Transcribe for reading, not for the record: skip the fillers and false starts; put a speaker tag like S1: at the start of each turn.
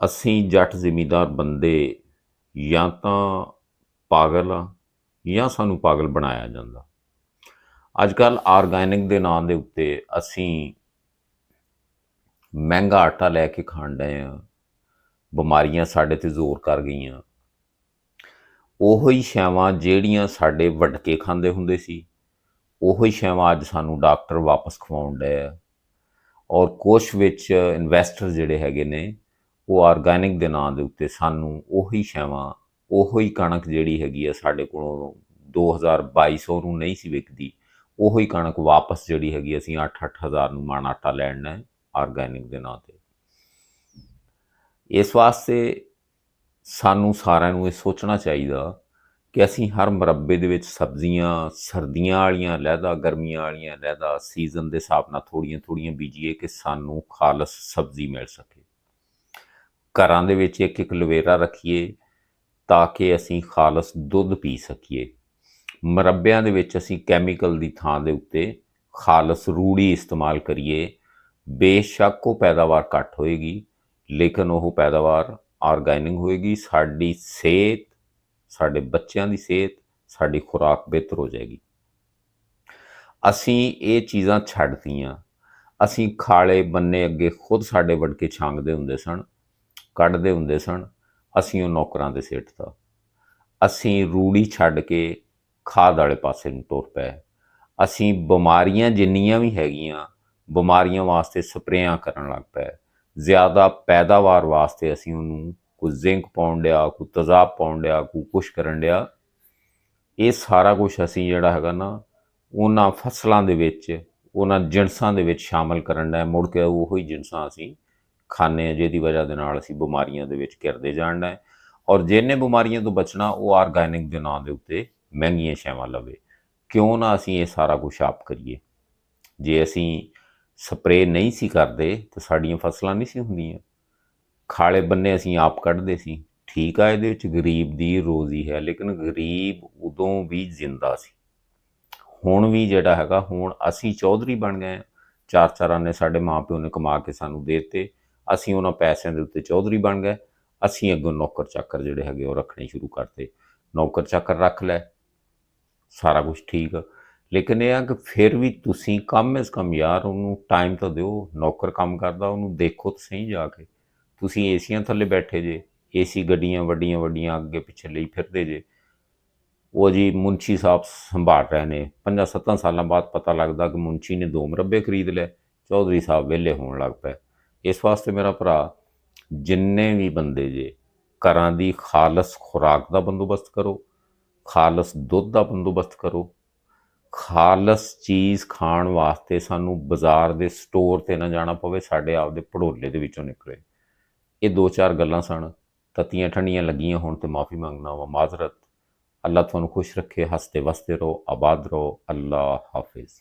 S1: ਅਸੀਂ ਜੱਟ ਜ਼ਿਮੀਂਦਾਰ ਬੰਦੇ ਜਾਂ ਤਾਂ ਪਾਗਲ ਆ ਜਾਂ ਸਾਨੂੰ ਪਾਗਲ ਬਣਾਇਆ ਜਾਂਦਾ। ਅੱਜ ਕੱਲ੍ਹ ਆਰਗੈਨਿਕ ਦੇ ਨਾਂ ਦੇ ਉੱਤੇ ਅਸੀਂ ਮਹਿੰਗਾ ਆਟਾ ਲੈ ਕੇ ਖਾਣ ਡਏ ਹਾਂ। ਬਿਮਾਰੀਆਂ ਸਾਡੇ 'ਤੇ ਜ਼ੋਰ ਕਰ ਗਈਆਂ। ਉਹੋ ਹੀ ਸ਼ੈਵਾਂ ਜਿਹੜੀਆਂ ਸਾਡੇ ਵੱਡਕੇ ਖਾਂਦੇ ਹੁੰਦੇ ਸੀ, ਉਹੋ ਹੀ ਸ਼ੈਵਾਂ ਅੱਜ ਸਾਨੂੰ ਡਾਕਟਰ ਵਾਪਸ ਖਵਾਉਣ ਡਏ ਆ। ਔਰ ਕੁਛ ਵਿੱਚ ਇਨਵੈਸਟਰ ਜਿਹੜੇ ਹੈਗੇ ਨੇ, ਉਹ ਆਰਗੈਨਿਕ ਦੇ ਨਾਂ ਦੇ ਉੱਤੇ ਸਾਨੂੰ ਉਹੀ ਸ਼ੈਵਾਂ, ਉਹੋ ਹੀ ਕਣਕ ਜਿਹੜੀ ਹੈਗੀ ਆ ਸਾਡੇ ਕੋਲੋਂ 2200 ਨੂੰ ਨਹੀਂ ਸੀ ਵਿਕਦੀ, ਉਹੀ ਕਣਕ ਵਾਪਸ ਜਿਹੜੀ ਹੈਗੀ ਅਸੀਂ 8-8 ਹਜ਼ਾਰ ਨੂੰ ਮਣ ਆਟਾ ਲੈਣਾ ਹੈ ਆਰਗੈਨਿਕ ਦੇ ਨਾਂ 'ਤੇ। ਇਸ ਵਾਸਤੇ ਸਾਨੂੰ ਸਾਰਿਆਂ ਨੂੰ ਇਹ ਸੋਚਣਾ ਚਾਹੀਦਾ ਕਿ ਅਸੀਂ ਹਰ ਮੁਰੱਬੇ ਦੇ ਵਿੱਚ ਸਬਜ਼ੀਆਂ ਸਰਦੀਆਂ ਵਾਲੀਆਂ ਅਲੱਗਾ, ਗਰਮੀਆਂ ਵਾਲੀਆਂ ਅਲੱਗਾ, ਸੀਜ਼ਨ ਦੇ ਹਿਸਾਬ ਨਾਲ ਥੋੜ੍ਹੀਆਂ ਥੋੜ੍ਹੀਆਂ ਬੀਜੀਏ ਕਿ ਸਾਨੂੰ ਖਾਲਸ ਸਬਜ਼ੀ ਮਿਲ ਸਕੇ। ਘਰਾਂ ਦੇ ਵਿੱਚ ਇੱਕ ਇੱਕ ਲਵੇਰਾ ਰੱਖੀਏ ਤਾਂ ਕਿ ਅਸੀਂ ਖਾਲਸ ਦੁੱਧ ਪੀ ਸਕੀਏ। ਮੁਰੱਬਿਆਂ ਦੇ ਵਿੱਚ ਅਸੀਂ ਕੈਮੀਕਲ ਦੀ ਥਾਂ ਦੇ ਉੱਤੇ ਖਾਲਸ ਰੂੜੀ ਇਸਤੇਮਾਲ ਕਰੀਏ। ਬੇਸ਼ੱਕ ਉਹ ਪੈਦਾਵਾਰ ਘੱਟ ਹੋਏਗੀ, ਲੇਕਿਨ ਉਹ ਪੈਦਾਵਾਰ ਆਰਗੈਨਿਕ ਹੋਏਗੀ। ਸਾਡੀ ਸਿਹਤ, ਸਾਡੇ ਬੱਚਿਆਂ ਦੀ ਸਿਹਤ, ਸਾਡੀ ਖੁਰਾਕ ਬਿਹਤਰ ਹੋ ਜਾਏਗੀ। ਅਸੀਂ ਇਹ ਚੀਜ਼ਾਂ ਛੱਡਤੀਆਂ। ਅਸੀਂ ਖਾਲੇ ਬੰਨੇ ਅੱਗੇ ਖੁਦ ਸਾਡੇ ਵਡਕੇ ਛਾਂਗਦੇ ਹੁੰਦੇ ਸਨ, ਕੱਢਦੇ ਹੁੰਦੇ ਸਨ, ਅਸੀਂ ਉਹ ਨੌਕਰਾਂ 'ਤੇ ਸਿੱਟਤਾ। ਅਸੀਂ ਰੂੜੀ ਛੱਡ ਕੇ ਖਾਦ ਵਾਲੇ ਪਾਸੇ ਨੂੰ ਤੁਰ ਪਏ। ਅਸੀਂ ਬਿਮਾਰੀਆਂ ਜਿੰਨੀਆਂ ਵੀ ਹੈਗੀਆਂ, ਬਿਮਾਰੀਆਂ ਵਾਸਤੇ ਸਪਰੇਆਂ ਕਰਨ ਲੱਗ ਪਏ। ਜ਼ਿਆਦਾ ਪੈਦਾਵਾਰ ਵਾਸਤੇ ਅਸੀਂ ਉਹਨੂੰ ਕੋਈ ਜ਼ਿੰਕ ਪਾਉਣ ਡਿਆ, ਕੋਈ ਤੇਜ਼ਾਬ ਪਾਉਣ ਡਿਆ, ਕੋਈ ਕੁਛ ਕਰਨ ਡਿਆ। ਇਹ ਸਾਰਾ ਕੁਛ ਅਸੀਂ ਜਿਹੜਾ ਹੈਗਾ ਨਾ, ਉਹਨਾਂ ਫਸਲਾਂ ਦੇ ਵਿੱਚ, ਉਹਨਾਂ ਜਿਣਸਾਂ ਦੇ ਵਿੱਚ ਸ਼ਾਮਲ ਕਰਨ ਡਏ। ਮੁੜ ਕੇ ਉਹੀ ਜਿਣਸਾਂ ਅਸੀਂ ਖਾਂਦੇ ਹਾਂ, ਜਿਹਦੀ ਵਜ੍ਹਾ ਦੇ ਨਾਲ ਅਸੀਂ ਬਿਮਾਰੀਆਂ ਦੇ ਵਿੱਚ ਘਿਰਦੇ ਜਾਣ ਡਏ। ਔਰ ਜਿਹਨੇ ਬਿਮਾਰੀਆਂ ਤੋਂ ਬਚਣਾ, ਉਹ ਆਰਗੈਨਿਕ ਦੇ ਨਾਂ ਦੇ ਉੱਤੇ ਮਹਿੰਗੀਆਂ ਸ਼ੈਵਾਂ ਲਵੇ। ਕਿਉਂ ਨਾ ਅਸੀਂ ਇਹ ਸਾਰਾ ਕੁਛ ਆਪ ਕਰੀਏ। ਜੇ ਅਸੀਂ ਸਪਰੇਅ ਨਹੀਂ ਸੀ ਕਰਦੇ ਤਾਂ ਸਾਡੀਆਂ ਫਸਲਾਂ ਨਹੀਂ ਸੀ ਹੁੰਦੀਆਂ। ਖਾਲੇ ਬੰਨੇ ਅਸੀਂ ਆਪ ਕੱਢਦੇ ਸੀ। ਠੀਕ ਆ, ਇਹਦੇ ਵਿੱਚ ਗਰੀਬ ਦੀ ਰੋਜ਼ੀ ਹੈ, ਲੇਕਿਨ ਗਰੀਬ ਉਦੋਂ ਵੀ ਜ਼ਿੰਦਾ ਸੀ। ਹੁਣ ਵੀ ਜਿਹੜਾ ਹੈਗਾ, ਹੁਣ ਅਸੀਂ ਚੌਧਰੀ ਬਣ ਗਏ। 4-4 ਆਨੇ ਸਾਡੇ ਮਾਂ ਪਿਓ ਨੇ ਕਮਾ ਕੇ ਸਾਨੂੰ ਦੇ ਦਿੱਤੇ। ਅਸੀਂ ਉਹਨਾਂ ਪੈਸਿਆਂ ਦੇ ਉੱਤੇ ਚੌਧਰੀ ਬਣ ਗਏ। ਅਸੀਂ ਅੱਗੋਂ ਨੌਕਰ ਚਾਕਰ ਜਿਹੜੇ ਹੈਗੇ ਉਹ ਰੱਖਣੇ ਸ਼ੁਰੂ ਕਰਤੇ। ਨੌਕਰ ਚਾਕਰ ਰੱਖ ਲੈ, ਸਾਰਾ ਕੁਛ ਠੀਕ ਆ, ਲੇਕਿਨ ਇਹ ਆ ਕਿ ਫਿਰ ਵੀ ਤੁਸੀਂ ਕਮ ਅਜ਼ ਕਮ ਯਾਰ ਉਹਨੂੰ ਟਾਈਮ ਤਾਂ ਦਿਓ। ਨੌਕਰ ਕੰਮ ਕਰਦਾ, ਉਹਨੂੰ ਦੇਖੋ ਤਾਂ ਸਹੀ ਜਾ ਕੇ। ਤੁਸੀਂ ਏਸੀਆਂ ਥੱਲੇ ਬੈਠੇ ਜੇ, ਏਸੀ ਗੱਡੀਆਂ ਵੱਡੀਆਂ ਵੱਡੀਆਂ ਅੱਗੇ ਪਿੱਛੇ ਲਈ ਫਿਰਦੇ ਜੇ। ਉਹ ਜੀ ਮੁਨਸ਼ੀ ਸਾਹਿਬ ਸੰਭਾਲ ਰਹੇ ਨੇ। 5-7 ਸਾਲਾਂ ਬਾਅਦ ਪਤਾ ਲੱਗਦਾ ਕਿ ਮੁਨਸ਼ੀ ਨੇ 2 ਮੁਰੱਬੇ ਖਰੀਦ ਲਏ, ਚੌਧਰੀ ਸਾਹਿਬ ਵਿਹਲੇ ਹੋਣ ਲੱਗ ਪਏ। ਇਸ ਵਾਸਤੇ ਮੇਰਾ ਭਰਾ, ਜਿੰਨੇ ਵੀ ਬੰਦੇ ਜੇ, ਘਰਾਂ ਦੀ ਖਾਲਸ ਖੁਰਾਕ ਦਾ ਬੰਦੋਬਸਤ ਕਰੋ, ਖਾਲਸ ਦੁੱਧ ਦਾ ਬੰਦੋਬਸਤ ਕਰੋ। ਖਾਲਸ ਚੀਜ਼ ਖਾਣ ਵਾਸਤੇ ਸਾਨੂੰ ਬਾਜ਼ਾਰ ਦੇ ਸਟੋਰ 'ਤੇ ਨਾ ਜਾਣਾ ਪਵੇ, ਸਾਡੇ ਆਪਦੇ ਭੜੋਲੇ ਦੇ ਵਿੱਚੋਂ ਨਿਕਲੇ। ਇਹ 2-4 ਗੱਲਾਂ ਸਨ, ਤੱਤੀਆਂ ਠੰਡੀਆਂ ਲੱਗੀਆਂ ਹੋਣ ਤੇ ਮਾफ़ੀ ਮੰਗਦਾ ਵਾ, ਮਾਜ਼ਰਤ। ਅੱਲਾ ਤੁਹਾਨੂੰ ਖੁਸ਼ ਰੱਖੇ, ਹੱਸਦੇ ਵਸਦੇ ਰਹੋ, ਆਬਾਦ ਰਹੋ। ਅੱਲਾ ਹਾਫਿਜ਼।